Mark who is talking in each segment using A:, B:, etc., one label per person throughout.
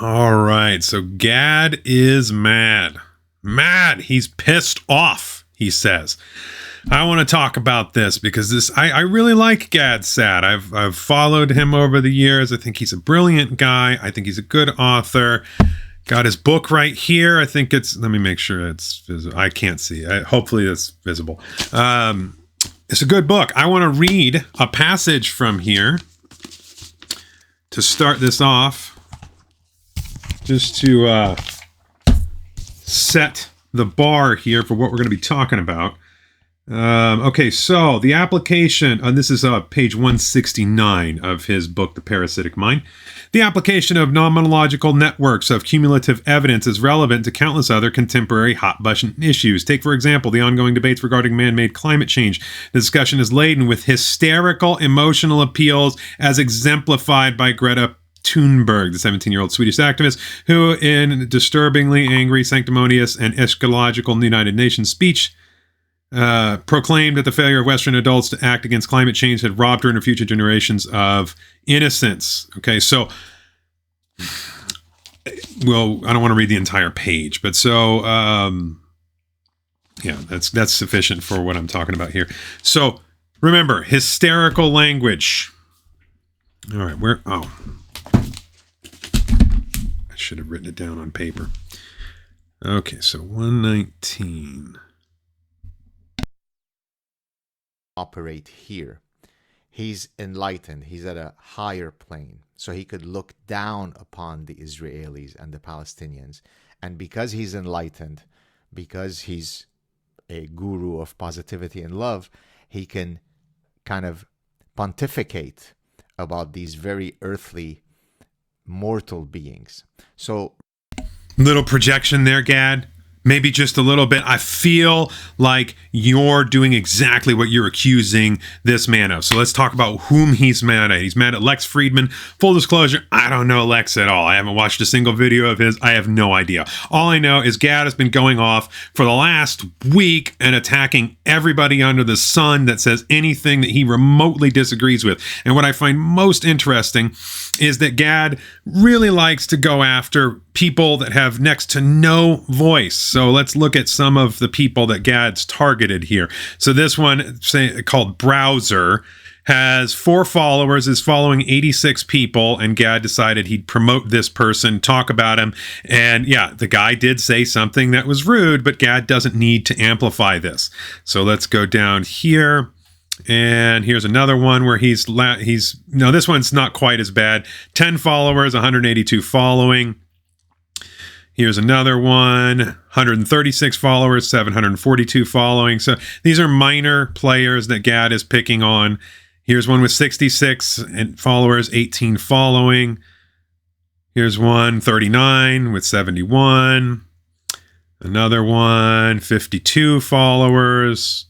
A: All right, so Gad is mad. Mad. He's pissed off, he says. I want to talk about this because I really like Gad Saad. I've followed him over the years. I think he's a brilliant guy. I think he's a good author. Got his book right here. I think let me make sure it's visible. I can't see. Hopefully it's visible. It's a good book. I want to read a passage from here to start this off, just to set the bar here for what we're going to be talking about. Okay, so the application, and this is page 169 of his book, The Parasitic Mind. The application of non-monological networks of cumulative evidence is relevant to countless other contemporary hot-button issues. Take, for example, the ongoing debates regarding man-made climate change. The discussion is laden with hysterical emotional appeals as exemplified by Greta Thunberg, the 17-year-old Swedish activist, who, in disturbingly angry, sanctimonious, and eschatological United Nations speech, proclaimed that the failure of Western adults to act against climate change had robbed her and her future generations of innocence. Okay, so, well, I don't want to read the entire page, but so, yeah, that's sufficient for what I'm talking about here. So, remember, hysterical language. All right, I should have written it down on paper. Okay, so 119.
B: Operate here. He's enlightened. He's at a higher plane. So he could look down upon the Israelis and the Palestinians. And because he's enlightened, because he's a guru of positivity and love, he can kind of pontificate about these very earthly, mortal beings. So,
A: little projection there, Gad. Maybe just a little bit. I feel like you're doing exactly what you're accusing this man of. So let's talk about whom he's mad at. He's mad at Lex Friedman. Full disclosure, I don't know Lex at all. I haven't watched a single video of his. I have no idea. All I know is Gad has been going off for the last week and attacking everybody under the sun that says anything that he remotely disagrees with. And what I find most interesting is that Gad really likes to go after people that have next to no voice. So let's look at some of the people that Gad's targeted here. So this one, called Browser, has 4 followers, is following 86 people, and Gad decided he'd promote this person, talk about him. And yeah, the guy did say something that was rude, but Gad doesn't need to amplify this. So let's go down here. And here's another one where no, this one's not quite as bad. 10 followers, 182 following. Here's another one, 136 followers, 742 following. So these are minor players that Gad is picking on. Here's one with 66 followers, 18 following. Here's one, 39 with 71. Another one, 52 followers.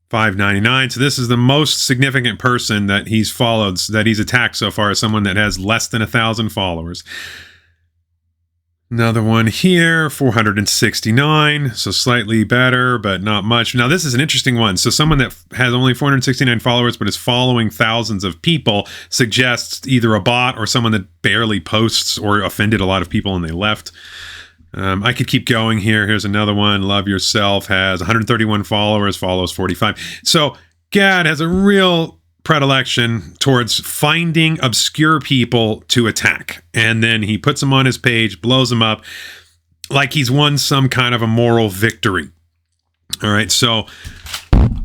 A: 599. So this is the most significant person that he's followed, that he's attacked so far, is someone that has less than 1,000 followers. Another one here, 469. So slightly better, but not much. Now this is an interesting one. So someone that has only 469 followers, but is following thousands of people, suggests either a bot or someone that barely posts or offended a lot of people and they left. I could keep going here. Here's another one. Love Yourself has 131 followers, follows 45. So Gad has a real predilection towards finding obscure people to attack. And then he puts them on his page, blows them up like he's won some kind of a moral victory. All right. So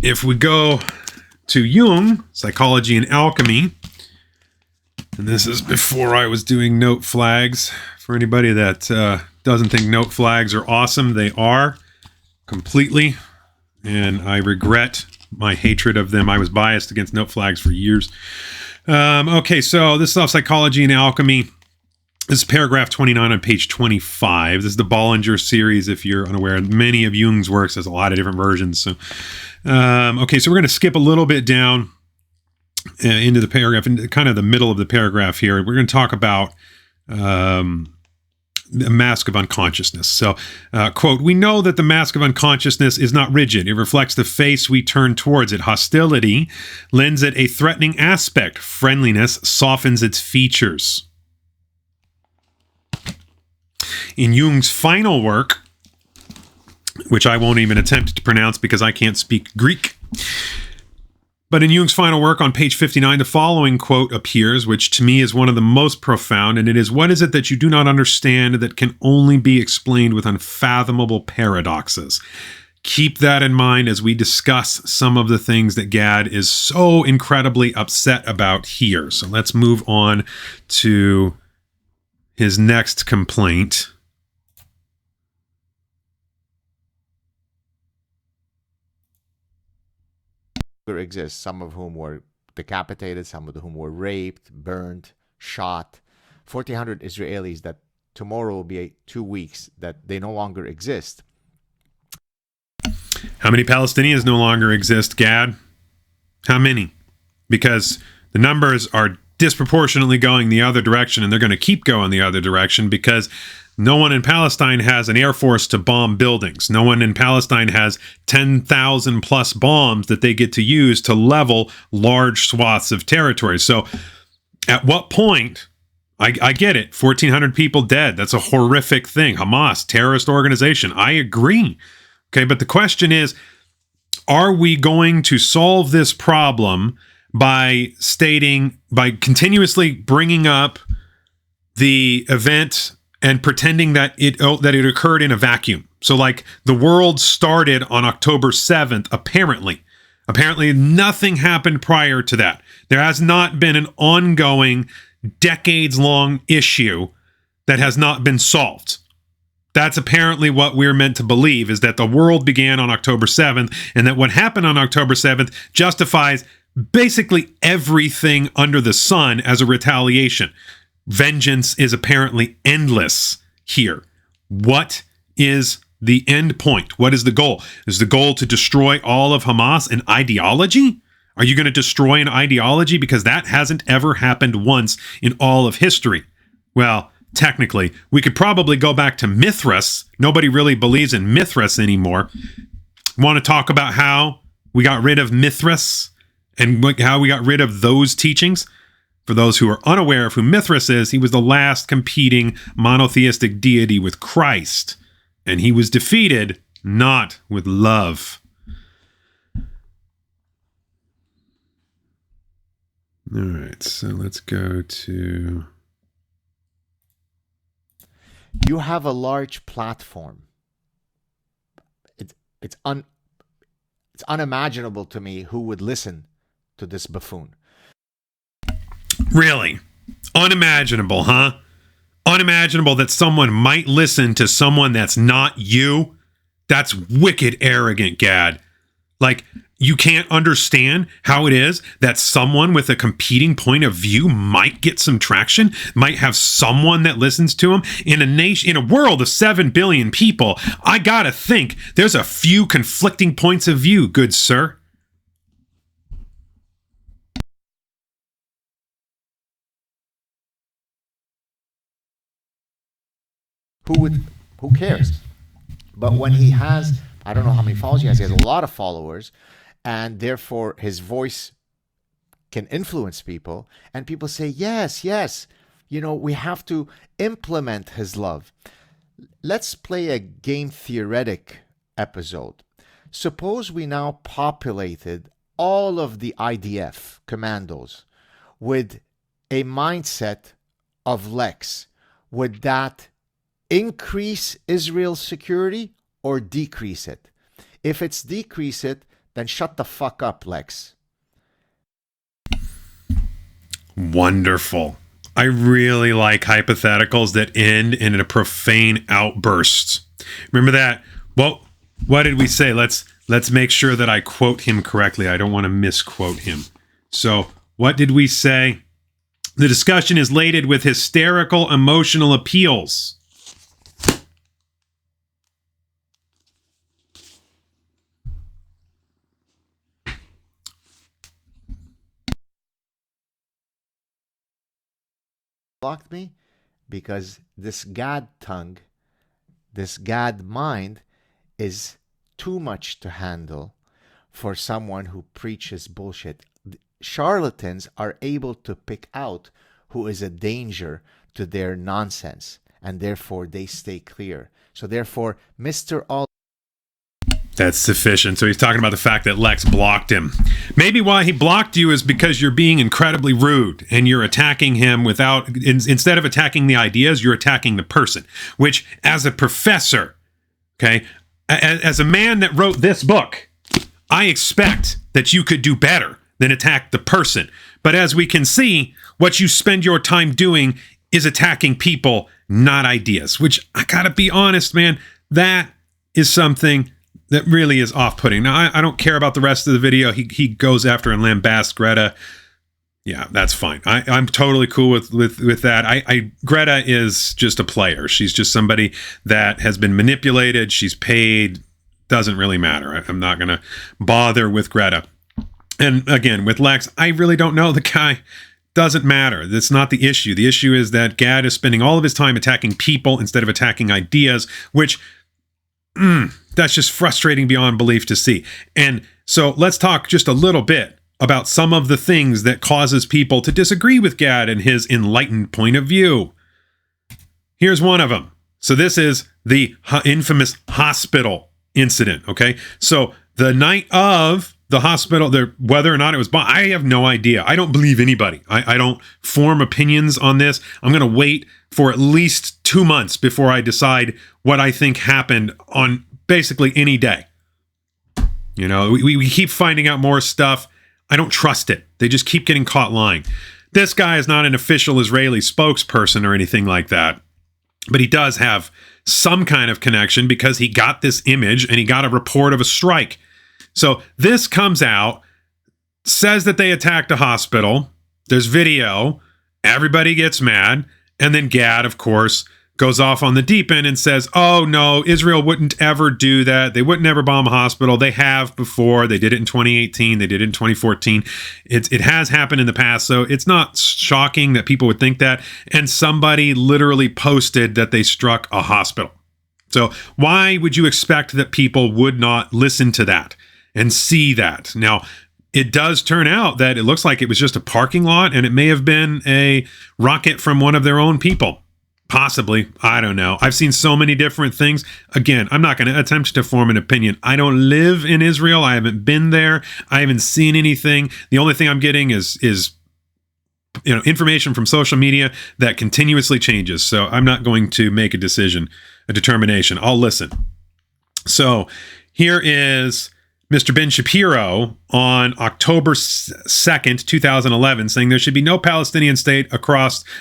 A: if we go to Jung, Psychology and Alchemy, and this is before I was doing note flags. For anybody that doesn't think note flags are awesome, they are completely, and I regret my hatred of them. I was biased against note flags for years. Okay, so this is off Psychology and Alchemy. This is paragraph 29 on page 25. This is the Bollinger series, if you're unaware. Many of Jung's works has a lot of different versions. So, okay, so we're going to skip a little bit down into the paragraph, in kind of the middle of the paragraph here. We're going to talk about the mask of unconsciousness. So, quote, "We know that the mask of unconsciousness is not rigid. It reflects the face we turn towards it. Hostility lends it a threatening aspect. Friendliness softens its features." in Jung's final work, which I won't even attempt to pronounce because I can't speak Greek. But in Jung's final work on page 59, the following quote appears, which to me is one of the most profound, and it is, "What is it that you do not understand that can only be explained with unfathomable paradoxes?" Keep that in mind as we discuss some of the things that Gad is so incredibly upset about here. So let's move on to his next complaint.
B: Exists, some of whom were decapitated, some of whom were raped, burned, shot. 1,400 Israelis that tomorrow will be 2 weeks that they no longer exist.
A: How many Palestinians no longer exist, Gad? How many? Because the numbers are disproportionately going the other direction, and they're going to keep going the other direction because no one in Palestine has an air force to bomb buildings. No one in Palestine has 10,000 plus bombs that they get to use to level large swaths of territory. So at what point, I get it, 1,400 people dead. That's a horrific thing. Hamas, terrorist organization. I agree. Okay, but the question is, are we going to solve this problem by continuously bringing up the event and pretending that it occurred in a vacuum? So like the world started on October 7th, apparently. Apparently nothing happened prior to that. There has not been an ongoing, decades-long issue that has not been solved. That's apparently what we're meant to believe, is that the world began on October 7th, and that what happened on October 7th justifies basically everything under the sun as a retaliation. Vengeance is apparently endless here. What is the end point? What is the goal? Is the goal to destroy all of Hamas, an ideology? Are you going to destroy an ideology? Because that hasn't ever happened once in all of history. Well, technically, we could probably go back to Mithras. Nobody really believes in Mithras anymore. Want to talk about how we got rid of Mithras and how we got rid of those teachings? For those who are unaware of who Mithras is, he was the last competing monotheistic deity with Christ, and he was defeated not with love. All right, so let's go to...
B: You have a large platform. It's unimaginable to me who would listen to this buffoon.
A: Really? Unimaginable, huh? Unimaginable that someone might listen to someone that's not you? That's wicked arrogant, Gad. Like, you can't understand how it is that someone with a competing point of view might get some traction, might have someone that listens to him. In a world of 7 billion people, I gotta think there's a few conflicting points of view, good sir.
B: Who cares? But when he has, I don't know how many followers he has a lot of followers, and therefore his voice can influence people, and people say, yes, we have to implement his love. Let's play a game theoretic episode. Suppose we now populated all of the IDF commandos with a mindset of Lex. Would that increase Israel's security or decrease it? If it's decrease it, then shut the fuck up, Lex.
A: Wonderful. I really like hypotheticals that end in a profane outburst. Remember that? Well, what did we say? Let's make sure that I quote him correctly. I don't want to misquote him. So, what did we say? The discussion is laden with hysterical emotional appeals.
B: Blocked me because this Gad tongue, this Gad mind is too much to handle for someone who preaches bullshit. Charlatans are able to pick out who is a danger to their nonsense, and therefore they stay clear. So therefore, Mr. All.
A: That's sufficient. So he's talking about the fact that Lex blocked him. Maybe why he blocked you is because you're being incredibly rude and you're attacking him without, instead of attacking the ideas, you're attacking the person, which as a professor, okay, as a man that wrote this book, I expect that you could do better than attack the person. But as we can see, what you spend your time doing is attacking people, not ideas, which I gotta be honest, man, that is something that really is off-putting. Now, I don't care about the rest of the video. He goes after and lambasts Greta. Yeah, that's fine. I'm totally cool with that. Greta is just a player. She's just somebody that has been manipulated. She's paid. Doesn't really matter. I'm not going to bother with Greta. And again, with Lex, I really don't know. The guy doesn't matter. That's not the issue. The issue is that Gad is spending all of his time attacking people instead of attacking ideas, which... that's just frustrating beyond belief to see. And so let's talk just a little bit about some of the things that causes people to disagree with Gad and his enlightened point of view. Here's one of them. So this is the infamous hospital incident, okay? So the night of the hospital, whether or not it was bombed, I have no idea. I don't believe anybody. I don't form opinions on this. I'm going to wait for at least 2 months before I decide what I think happened on basically any day. You know, we keep finding out more stuff. I don't trust it. They just keep getting caught lying. This guy is not an official Israeli spokesperson or anything like that, but he does have some kind of connection because he got this image and he got a report of a strike. So this comes out, says that they attacked a hospital. There's video. Everybody gets mad. And then Gad, of course, goes off on the deep end and says, oh, no, Israel wouldn't ever do that. They wouldn't ever bomb a hospital. They have before. They did it in 2018. They did it in 2014. It has happened in the past. So it's not shocking that people would think that. And somebody literally posted that they struck a hospital. So why would you expect that people would not listen to that and see that? Now, it does turn out that it looks like it was just a parking lot and it may have been a rocket from one of their own people. Possibly. I don't know. I've seen so many different things. Again, I'm not going to attempt to form an opinion. I don't live in Israel. I haven't been there. I haven't seen anything. The only thing I'm getting is information from social media that continuously changes. So I'm not going to make a determination. I'll listen. So here is Mr. Ben Shapiro on October 2nd, 2011, saying there should be no Palestinian state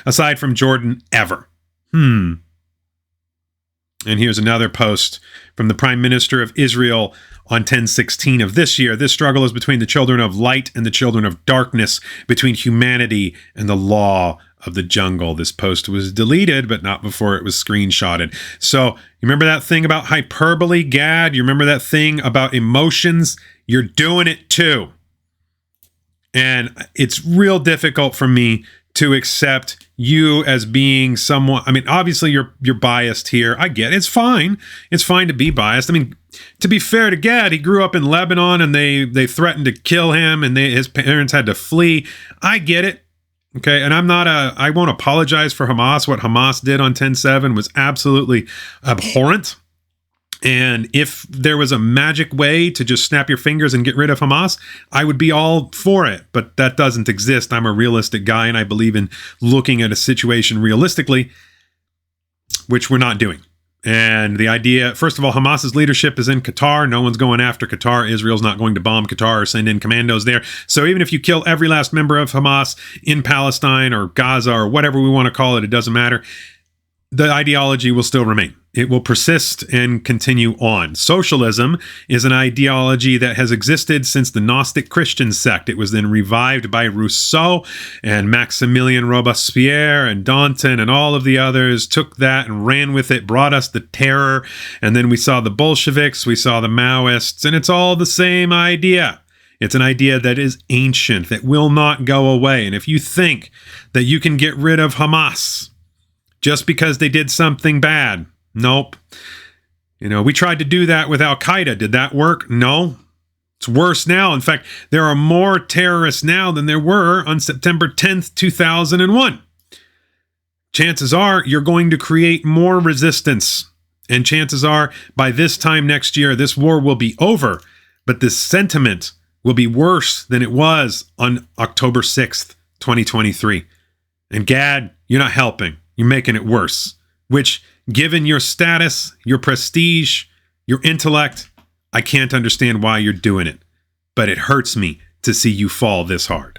A: aside from Jordan ever. And here's another post from the Prime Minister of Israel on 10/16 of this year. This struggle is between the children of light and the children of darkness, between humanity and the law of the jungle. This post was deleted, but not before it was screenshotted. So you remember that thing about hyperbole, Gad? You remember that thing about emotions? You're doing it too. And it's real difficult for me to accept you as being someone. I mean, obviously you're biased here. I get it. It's fine. It's fine to be biased. I mean, to be fair to Gad, he grew up in Lebanon and they threatened to kill him and his parents had to flee. I get it. Okay. And I won't apologize for Hamas. What Hamas did on 10/7 was absolutely abhorrent. And if there was a magic way to just snap your fingers and get rid of Hamas, I would be all for it. But that doesn't exist. I'm a realistic guy, and I believe in looking at a situation realistically, which we're not doing. And the idea, first of all, Hamas's leadership is in Qatar. No one's going after Qatar. Israel's not going to bomb Qatar or send in commandos there. So even if you kill every last member of Hamas in Palestine or Gaza or whatever we want to call it, it doesn't matter. The ideology will still remain. It will persist and continue on. Socialism is an ideology that has existed since the Gnostic Christian sect. It was then revived by Rousseau and Maximilien Robespierre and Danton and all of the others took that and ran with it, brought us the terror. And then we saw the Bolsheviks, we saw the Maoists, and it's all the same idea. It's an idea that is ancient, that will not go away. And if you think that you can get rid of Hamas just because they did something bad, nope. We tried to do that with Al-Qaeda. Did that work? No. It's worse now. In fact, there are more terrorists now than there were on September 10th, 2001. chances are you're going to create more resistance. And chances are by this time next year, this war will be over. But the sentiment will be worse than it was on October 6th, 2023. And Gad, you're not helping. You're making it worse. Which, given your status, your prestige, your intellect, I can't understand why you're doing it. But it hurts me to see you fall this hard.